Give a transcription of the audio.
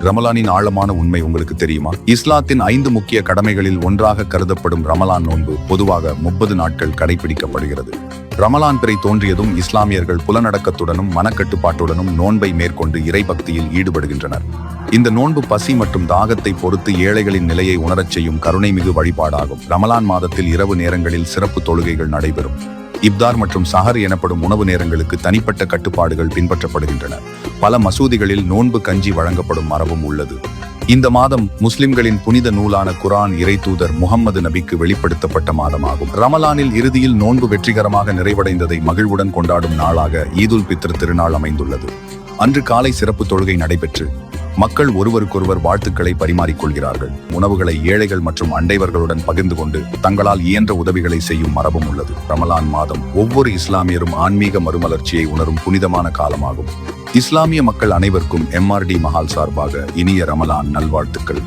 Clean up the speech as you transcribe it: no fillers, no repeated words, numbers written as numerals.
ரமலானின் ஆழமான உண்மை உங்களுக்கு தெரியுமா? இஸ்லாத்தின் 5 முக்கிய கடமைகளில் ஒன்றாக கருதப்படும் ரமலான் நோன்பு பொதுவாக 30 நாட்கள் கடைபிடிக்கப்படுகிறது. ரமலான் பிறை தோன்றியதும் இஸ்லாமியர்கள் புலனடக்கத்துடனும் மனக்கட்டுப்பாட்டுடனும் நோன்பை மேற்கொண்டு இறைபக்தியில் ஈடுபடுகின்றனர். இந்த நோன்பு பசி மற்றும் தாகத்தை பொறுத்து ஏழைகளின் நிலையை உணரச் செய்யும் கருணைமிகு வழிபாடாகும். ரமலான் மாதத்தில் இரவு நேரங்களில் சிறப்பு தொழுகைகள் நடைபெறும். இப்தார் மற்றும் சஹர் எனப்படும் உணவு நேரங்களுக்கு தனிப்பட்ட கட்டுப்பாடுகள் பின்பற்றப்படுகின்றன. பல மசூதிகளில் நோன்பு கஞ்சி வழங்கப்படும் மரபும் உள்ளது. இந்த மாதம் முஸ்லிம்களின் புனித நூலான குர்ஆன் இறைத்தூதர் முஹம்மது நபிக்கு வெளிப்படுத்தப்பட்ட மாதமாகும். ரமலானில் இறுதியில் நோன்பு வெற்றிகரமாக நிறைவடைந்ததை மகிழ்வுடன் கொண்டாடும் நாளாக ஈதுல் பித்ர் திருநாள் அமைந்துள்ளது. அன்று காலை சிறப்பு தொழுகை நடைபெற்று மக்கள் ஒருவருக்கொருவர் வாழ்த்துக்களை பரிமாறிக்கொள்கிறார்கள். உணவுகளை ஏழைகள் மற்றும் அண்டைவர்களுடன் பகிர்ந்து கொண்டு தங்களால் இயன்ற உதவிகளை செய்யும் மரபும் உள்ளது. ரமலான் மாதம் ஒவ்வொரு இஸ்லாமியரும் ஆன்மீக மறுமலர்ச்சியை உணரும் புனிதமான காலமாகும். இஸ்லாமிய மக்கள் அனைவருக்கும் MRD மஹால் சார்பாக இனிய ரமலான் நல்வாழ்த்துக்கள்.